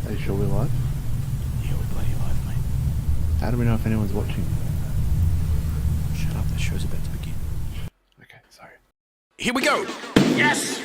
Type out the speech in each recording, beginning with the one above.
Are you sure we're live? Yeah, we're bloody live, mate. How do we know if anyone's watching? Shut up, the show's about to begin. Okay, sorry. Here we go! Yes!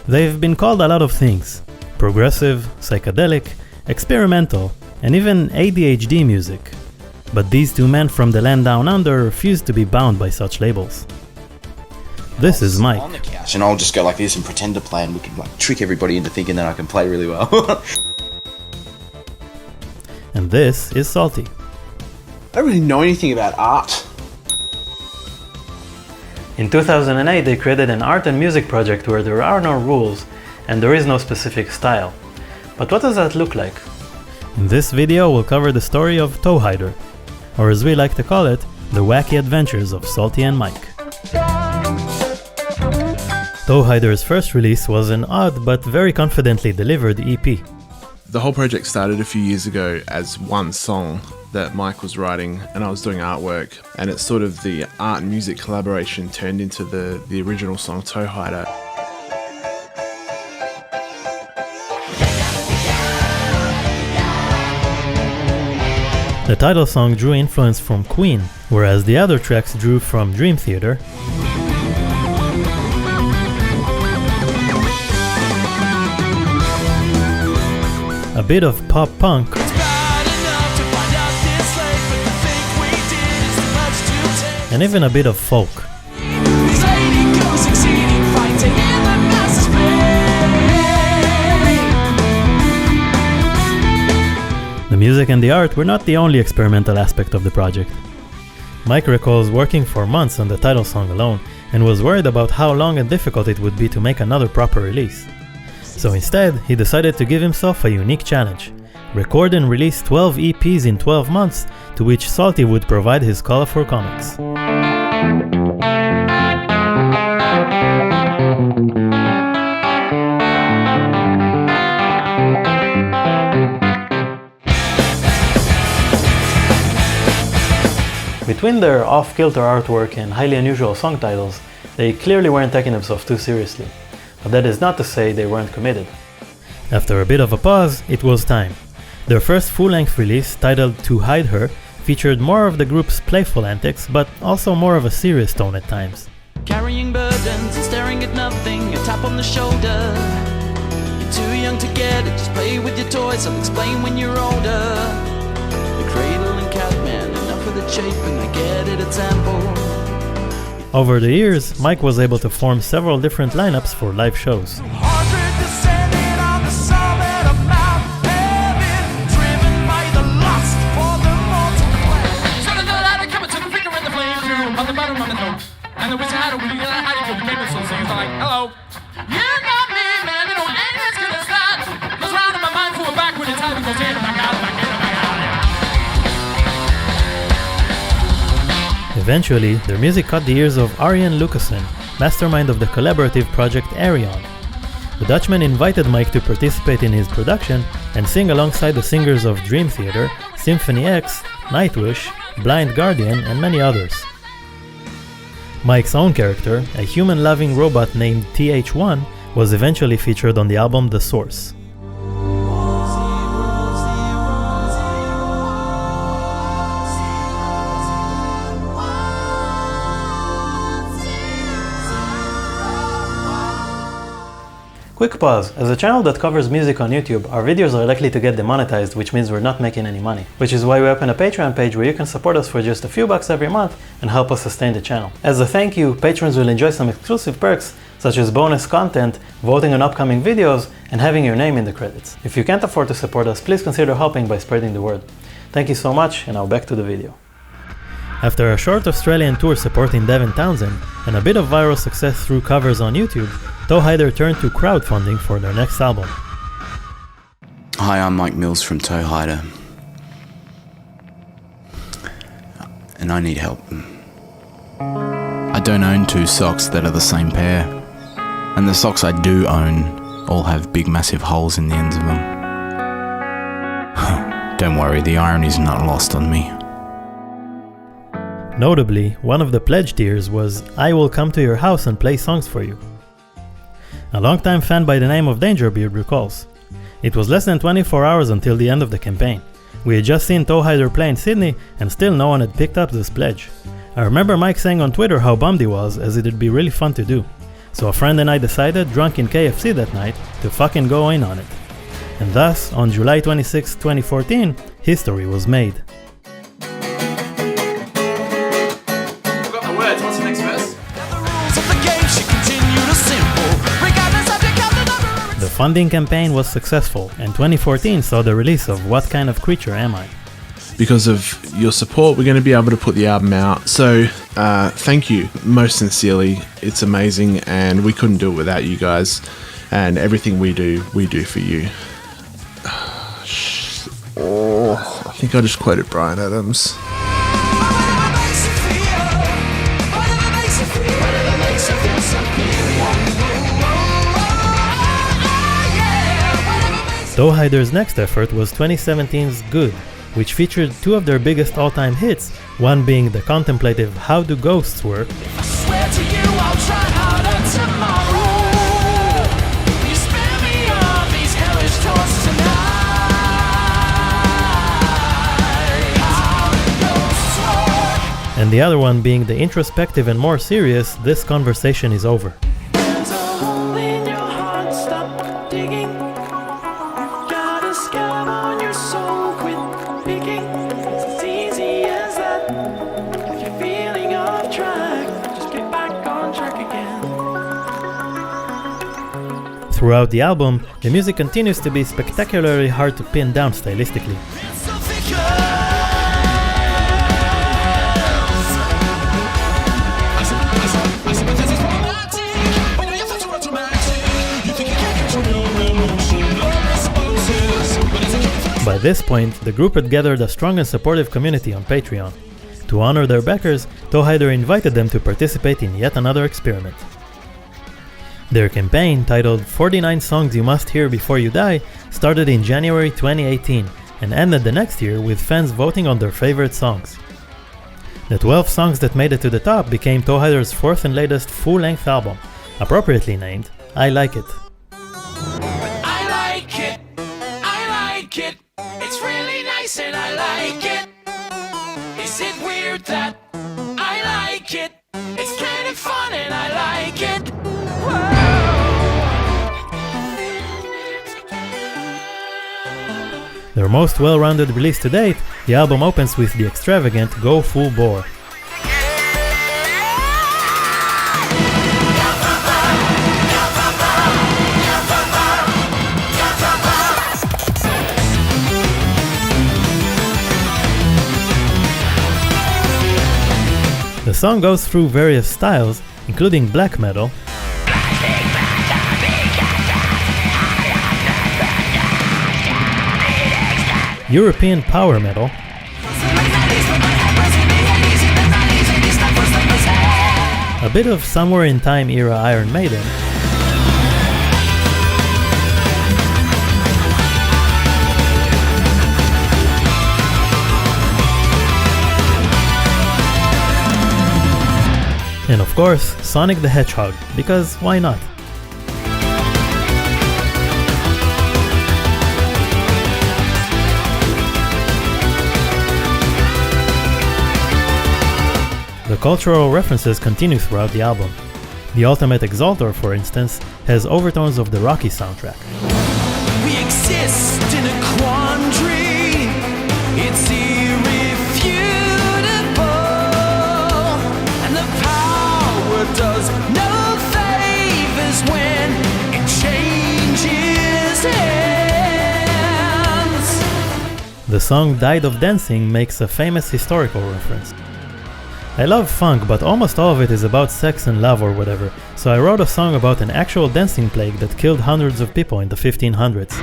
They've been called a lot of things: progressive, psychedelic, experimental, and even ADHD music. But these two men from the land down under refuse to be bound by such labels. This is Mike. On the couch, and I'll just go like this and pretend to play, and we can like trick everybody into thinking that I can play really well. And this is Salty. I don't really know anything about art. In 2008, they created an art and music project where there are no rules and there is no specific style. But what does that look like? In this video, we'll cover the story of Toehider, or as we like to call it, the wacky adventures of Salty and Mike. Toehider's first release was an odd but very confidently delivered EP. The whole project started a few years ago as one song that Mike was writing, and I was doing artwork, and it's sort of the art and music collaboration turned into the original song Toehider. The title song drew influence from Queen, whereas the other tracks drew from Dream Theater, a bit of pop punk, and even a bit of folk. The music and the art were not the only experimental aspect of the project. Mike recalls working for months on the title song alone and was worried about how long and difficult it would be to make another proper release. So instead, he decided to give himself a unique challenge: record and release 12 EPs in 12 months, to which Salty would provide his colorful comics. Between their off-kilter artwork and highly unusual song titles, they clearly weren't taking themselves too seriously. But that is not to say they weren't committed. After a bit of a pause, it was time. Their first full-length release, titled To Hide Her, featured more of the group's playful antics, but also more of a serious tone at times. Carrying burdens and staring at nothing, a tap on the shoulder. You're too young to get it, just play with your toys, I'll explain when you're older. The Cradle and Catman, enough of the chafing, I get it, it's ample. Over the years, Mike was able to form several different lineups for live shows. Eventually, their music caught the ears of Arjen Lucassen, mastermind of the collaborative project Ayreon. The Dutchman invited Mike to participate in his production and sing alongside the singers of Dream Theater, Symphony X, Nightwish, Blind Guardian, and many others. Mike's own character, a human-loving robot named TH1, was eventually featured on the album The Source. Quick pause. As a channel that covers music on YouTube, our videos are likely to get demonetized, which means we're not making any money. Which is why we open a Patreon page where you can support us for just a few bucks every month and help us sustain the channel. As a thank you, patrons will enjoy some exclusive perks, such as bonus content, voting on upcoming videos, and having your name in the credits. If you can't afford to support us, please consider helping by spreading the word. Thank you so much, and now back to the video. After a short Australian tour supporting Devin Townsend, and a bit of viral success through covers on YouTube, Toehider turned to crowdfunding for their next album. Hi, I'm Mike Mills from Toehider, and I need help. I don't own two socks that are the same pair, and the socks I do own all have big massive holes in the ends of them. Don't worry, the irony's not lost on me. Notably, one of the pledge tiers was "I will come to your house and play songs for you." A longtime fan by the name of Dangerbeard recalls, "It was less than 24 hours until the end of the campaign. We had just seen Toehider play in Sydney and still no one had picked up this pledge. I remember Mike saying on Twitter how bummed he was, as it'd be really fun to do. So a friend and I decided, drunk in KFC that night, to fucking go in on it. And thus, on July 26, 2014, history was made." What's the next verse? The funding campaign was successful, and 2014 saw the release of What Kind of Creature Am I? Because of your support, we're going to be able to put the album out. So thank you most sincerely. It's amazing, and we couldn't do it without you guys. And everything we do for you. Oh, I think I just quoted Bryan Adams. Toehider's next effort was 2017's Good, which featured two of their biggest all-time hits, one being the contemplative How Do Ghosts Work, I swear to you, I'll try harder tomorrow. You spare me all these hellish tours tonight. How do ghosts work? and the other one being the introspective and more serious This Conversation Is Over. There's a hole in your heart, stop digging. Got a scab on your soul, quit picking. It's as easy as that. If you're feeling off track, just get back on track again. Throughout the album, the music continues to be spectacularly hard to pin down stylistically. It's so thick. By this point, the group had gathered a strong and supportive community on Patreon. To honor their backers, Toehider invited them to participate in yet another experiment. Their campaign, titled 49 Songs You Must Hear Before You Die, started in January 2018 and ended the next year with fans voting on their favorite songs. The 12 songs that made it to the top became Toehider's fourth and latest full-length album, appropriately named I Like It. I like it. I like it. It's really nice and I like it. Is it weird that I like it? It's kind of fun and I like it. Their most well-rounded release to date, the album opens with the extravagant Go Full Bore. The song goes through various styles, including black metal, European power metal, a bit of Somewhere in Time era Iron Maiden, and of course, Sonic the Hedgehog, because why not? The cultural references continue throughout the album. The Ultimate Exaltor, for instance, has overtones of the Rocky soundtrack. We exist in a quandary. It's irrefutable. And the power does no favors when it changes hands. The song Died of Dancing makes a famous historical reference. I love funk, but almost all of it is about sex and love or whatever, so I wrote a song about an actual dancing plague that killed hundreds of people in the 1500s.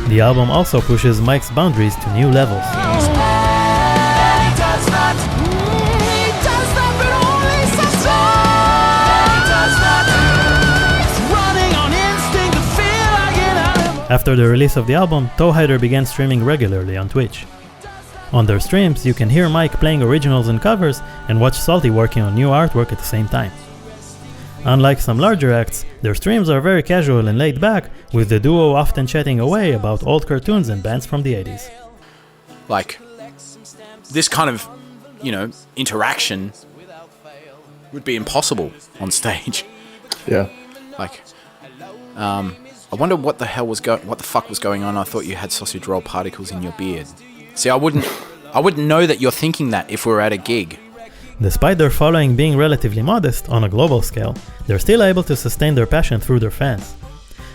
The album also pushes Mike's boundaries to new levels. After the release of the album, Toehider began streaming regularly on Twitch. On their streams, you can hear Mike playing originals and covers and watch Salty working on new artwork at the same time. Unlike some larger acts, their streams are very casual and laid back, with the duo often chatting away about old cartoons and bands from the 80s. Like, this kind of, interaction would be impossible on stage. Yeah. Like, I wonder what the fuck was going on. I thought you had sausage roll particles in your beard. See, I wouldn't know that you're thinking that if we were at a gig. Despite their following being relatively modest on a global scale, they're still able to sustain their passion through their fans.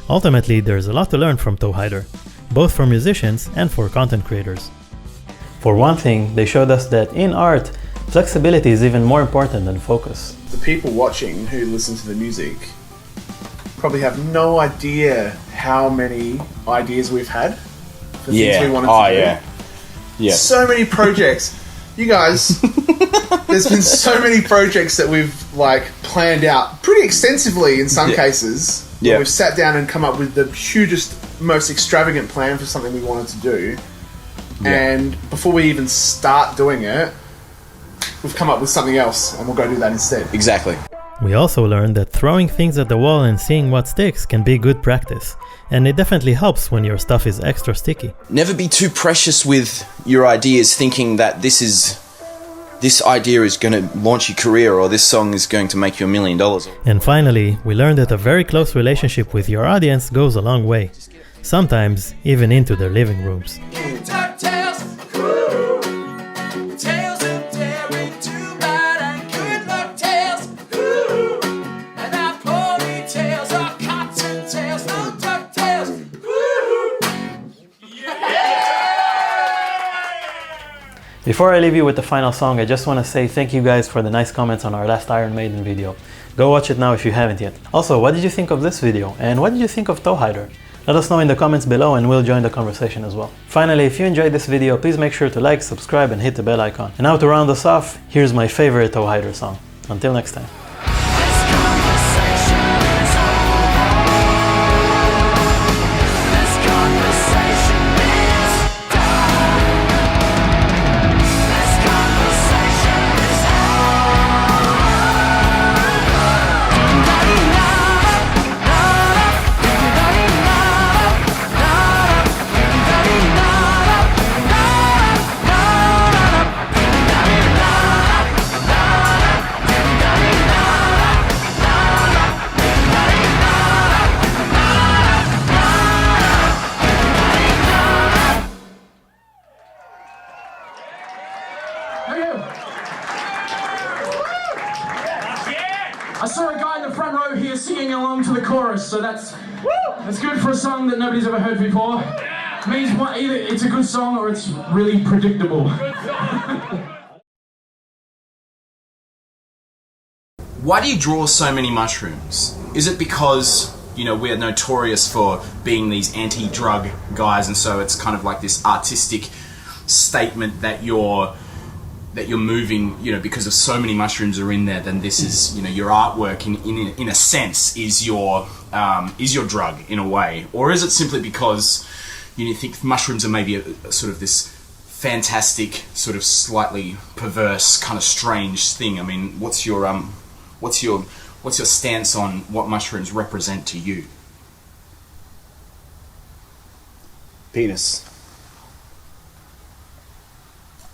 Ultimately, there's a lot to learn from Toehider, both for musicians and for content creators. For one thing, they showed us that in art, flexibility is even more important than focus. The people watching who listen to the music probably have no idea how many ideas we've had for things we wanted to do. Yeah. So many projects. You guys, there's been so many projects that we've planned out pretty extensively in some cases. Yeah. We've sat down and come up with the hugest, most extravagant plan for something we wanted to do. Yeah. And before we even start doing it, we've come up with something else and we'll go do that instead. Exactly. We also learned that throwing things at the wall and seeing what sticks can be good practice, and it definitely helps when your stuff is extra sticky. Never be too precious with your ideas, thinking that this idea is going to launch your career or this song is going to make you $1 million. And finally, we learned that a very close relationship with your audience goes a long way, sometimes even into their living rooms. Before I leave you with the final song, I just want to say thank you guys for the nice comments on our last Iron Maiden video. Go watch it now if you haven't yet. Also, what did you think of this video? And what did you think of Toehider? Let us know in the comments below and we'll join the conversation as well. Finally, if you enjoyed this video, please make sure to like, subscribe and hit the bell icon. And now to round us off, here's my favorite Toehider song. Until next time. I saw a guy in the front row here singing along to the chorus, so that's good for a song that nobody's ever heard before. Means either it's a good song or it's really predictable. Why do you draw so many mushrooms? Is it because, we're notorious for being these anti-drug guys, and so it's kind of like this artistic statement that you're moving, because of so many mushrooms are in there, then this is, your artwork in a sense is your drug in a way? Or is it simply because you think mushrooms are maybe a sort of this fantastic, sort of slightly perverse, kind of strange thing? I mean, what's your stance on what mushrooms represent to you? Penis.